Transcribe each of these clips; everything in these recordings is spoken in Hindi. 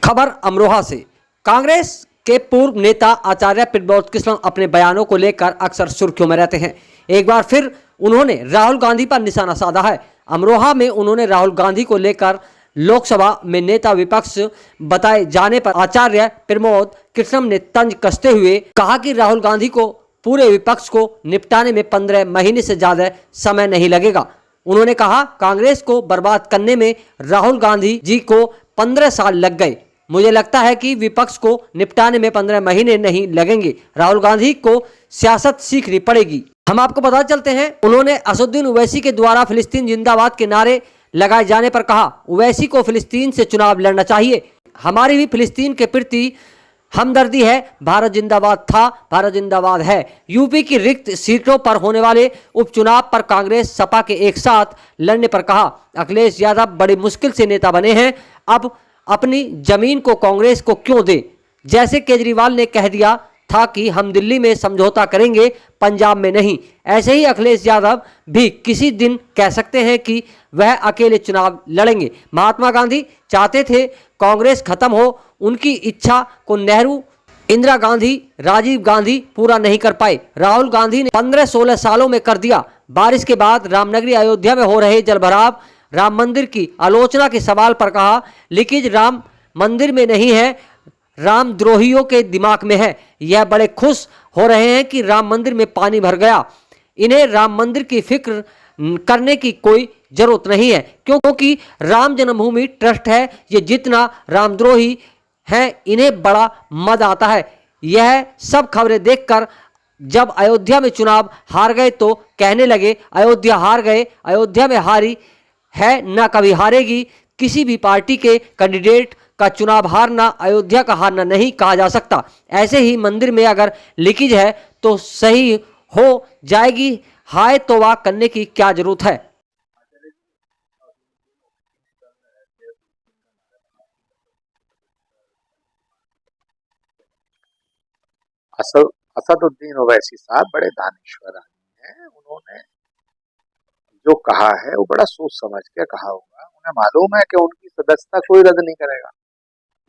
खबर अमरोहा से। कांग्रेस के पूर्व नेता आचार्य प्रमोद कृष्ण अपने बयानों को लेकर अक्सर सुर्खियों में रहते हैं। एक बार फिर उन्होंने राहुल गांधी पर निशाना साधा है। अमरोहा में उन्होंने राहुल गांधी को लेकर लोकसभा में नेता विपक्ष बताए जाने पर आचार्य प्रमोद कृष्ण ने तंज कसते हुए कहा कि राहुल गांधी को पूरे विपक्ष को निपटाने में 15 महीने से ज्यादा समय नहीं लगेगा। उन्होंने कहा, कांग्रेस को बर्बाद करने में राहुल गांधी जी को 15 साल लग गए। मुझे लगता है कि विपक्ष को निपटाने में 15 महीने नहीं लगेंगे। राहुल गांधी को सियासत सीखनी पड़ेगी। हम आपको बता चलते हैं, उन्होंने असदुद्दीन ओवैसी के द्वारा फिलिस्तीन जिंदाबाद के नारे लगाए जाने पर कहा, ओवैसी को फिलिस्तीन से चुनाव लड़ना चाहिए। हमारी भी फिलिस्तीन के प्रति हमदर्दी है। भारत जिंदाबाद था, भारत जिंदाबाद है। यूपी की रिक्त सीटों पर होने वाले उपचुनाव पर कांग्रेस सपा के एक साथ लड़ने पर कहा, अखिलेश यादव बड़ी मुश्किल से नेता बने हैं, अब अपनी जमीन को कांग्रेस को क्यों दें। जैसे केजरीवाल ने कह दिया था कि हम दिल्ली में समझौता करेंगे, पंजाब में नहीं, ऐसे ही अखिलेश यादव भी किसी दिन कह सकते हैं कि वह अकेले चुनाव लड़ेंगे। महात्मा गांधी चाहते थे कांग्रेस खत्म हो, उनकी इच्छा को नेहरू, इंदिरा गांधी, राजीव गांधी पूरा नहीं कर पाए। राहुल गांधी ने 15-16 सालों में कर दिया। बारिश के बाद रामनगरी अयोध्या में हो रहे जलभराव, राम मंदिर की आलोचना के सवाल पर कहा, लीकेज राम मंदिर में नहीं है, रामद्रोहियों के दिमाग में है। यह बड़े खुश हो रहे हैं कि राम मंदिर में पानी भर गया। इन्हें राम मंदिर की फिक्र करने की कोई जरूरत नहीं है, क्योंकि राम जन्मभूमि ट्रस्ट है। ये जितना रामद्रोही हैं, इन्हें बड़ा मद आता है। यह सब खबरें देखकर जब अयोध्या में चुनाव हार गए तो कहने लगे, अयोध्या हार गए, अयोध्या में हारी है ना कभी हारेगी। किसी भी पार्टी के कैंडिडेट का चुनाव हारना अयोध्या का हारना नहीं कहा जा सकता। ऐसे ही मंदिर में अगर लीकेज है तो सही हो जाएगी, हाय तौबा करने की क्या जरूरत है। असदुद्दीन ओवैसी साहब बड़े दानिश्वर आदमी हैं। उन्होंने जो कहा है वो बड़ा सोच समझ के कहा होगा। उन्हें मालूम है कि उनकी सदस्यता कोई रद्द नहीं करेगा।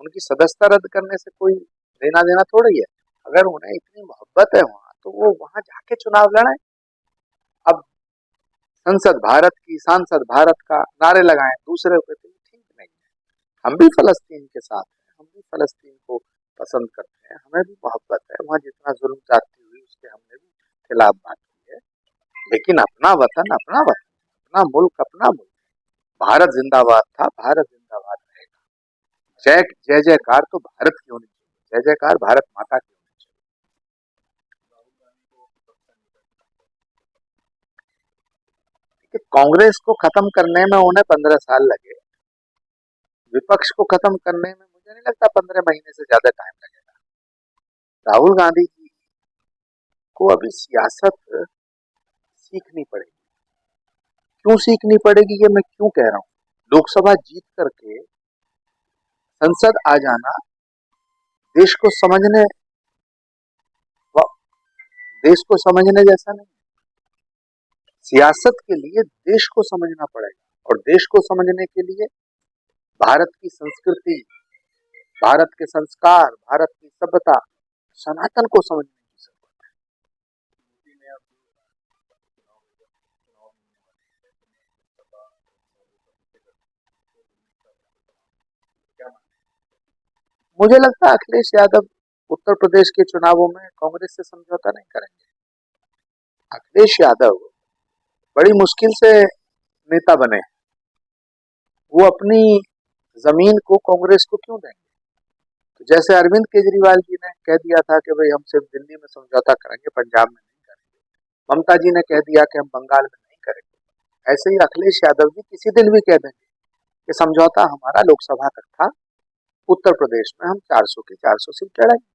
उनकी सदस्यता रद्द करने से कोई लेना देना थोड़ा ही है। अगर उन्हें इतनी मोहब्बत है वहां, तो वो वहां जाके चुनाव लड़े। अब संसद भारत की, सांसद भारत का नारे लगाएं दूसरे को, तो ठीक नहीं है। हम भी फलस्तीन के साथ हैं, हम भी फलस्तीन को पसंद करते हैं, हमें भी मोहब्बत है। वहां जितना जुल्म जाती हुई उसके हमने भी खिलाफ बात की है। लेकिन अपना वतन अपना वतन, अपना मुल्क अपना मुल्क। भारत जिंदाबाद था, भारत जिंदाबाद रहेगा। जय जय जयकार तो भारत की होनी चाहिए, जय जयकार भारत माता की होनी चाहिए। कि कांग्रेस को खत्म करने में उन्हें 15 साल लगे, विपक्ष को खत्म करने में मुझे नहीं लगता 15 महीने से ज्यादा टाइम लगेगा। राहुल गांधी जी को अभी सियासत सीखनी पड़ेगी। क्यों सीखनी पड़ेगी, ये मैं क्यों कह रहा हूँ। लोकसभा जीत करके संसद आ जाना देश को समझने देश को समझने जैसा नहीं। सियासत के लिए देश को समझना पड़ेगा, और देश को समझने के लिए भारत की संस्कृति, भारत के संस्कार, भारत की सभ्यता, सनातन को समझने की जरूरत है। मुझे लगता है अखिलेश यादव उत्तर प्रदेश के चुनावों में कांग्रेस से समझौता नहीं करेंगे। अखिलेश यादव बड़ी मुश्किल से नेता बने, वो अपनी जमीन को कांग्रेस को क्यों देंगे। तो जैसे अरविंद केजरीवाल जी ने कह दिया था कि भाई हम सिर्फ दिल्ली में समझौता करेंगे, पंजाब में नहीं करेंगे। ममता जी ने कह दिया कि हम बंगाल में नहीं करेंगे। ऐसे ही अखिलेश यादव जी किसी दिन भी कह देंगे कि समझौता हमारा लोकसभा तक था, उत्तर प्रदेश में हम 400 की 400 सीट लड़ाएंगे।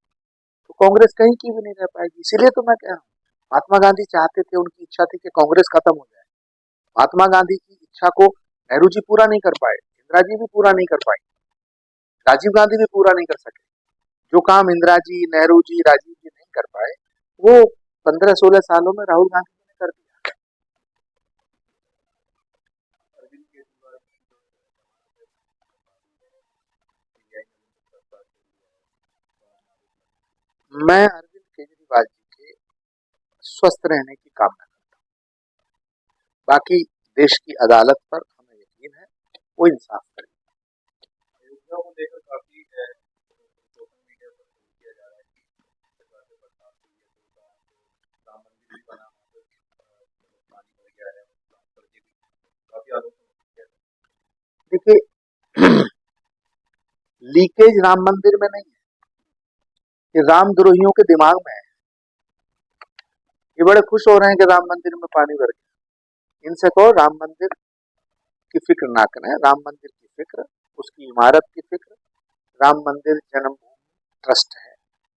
तो कांग्रेस कहीं की भी नहीं रह पाएगी। इसीलिए तो मैं कह रहा हूँ, महात्मा गांधी चाहते थे, उनकी इच्छा थी कि कांग्रेस खत्म हो जाए। महात्मा गांधी की इच्छा को नेहरू जी पूरा नहीं कर पाए, इंदिरा जी भी पूरा नहीं कर पाई, राजीव गांधी भी पूरा नहीं कर सके। जो काम इंदिरा जी, नेहरू जी, राजीव जी नहीं कर पाए, वो 15-16 सालों में राहुल गांधी जी ने कर दिया। मैं अरविंद केजरीवाल जी के स्वस्थ रहने की कामना करता हूँ। बाकी देश की अदालत पर हमें यकीन है वो इंसाफ करेगी। अयोध्या को लेकर काफी सोशल मीडिया पर ट्रोल किया जा रहा है कि सरकार से बर्दाश्त हुई है तो राम मंदिर भी बना वहाँ पर पानी भर गया है करके भी काफी आलोचना किया है। देखिए, लीकेज राम मंदिर में नहीं है, ये रामद्रोहियों के दिमाग में है। ये बड़े खुश हो रहे हैं कि राम मंदिर में पानी भर गया। इनसे कहो राम मंदिर की फिक्र ना करें, राम मंदिर की फिक्र, उसकी इमारत की फिक्र राम मंदिर जन्मभूमि ट्रस्ट है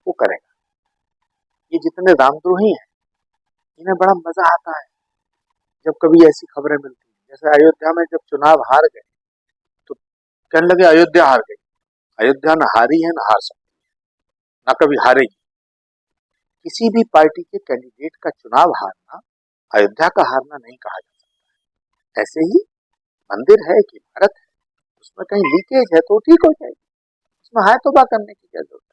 वो करेगा। ये जितने रामद्रोही हैं इन्हें बड़ा मजा आता है जब कभी ऐसी खबरें मिलती हैं। जैसे अयोध्या में जब चुनाव हार गए तो कहने लगे अयोध्या हार गई। अयोध्या न हारी है न हार सकती है, न कभी हारेगी। किसी भी पार्टी के कैंडिडेट का चुनाव हारना अयोध्या का हारना नहीं कहा जा सकता। ऐसे ही मंदिर है कि इमारत है, उसमें कहीं लीकेज है तो ठीक हो जाएगी, उसमें हाय तौबा करने की क्या जरूरत है।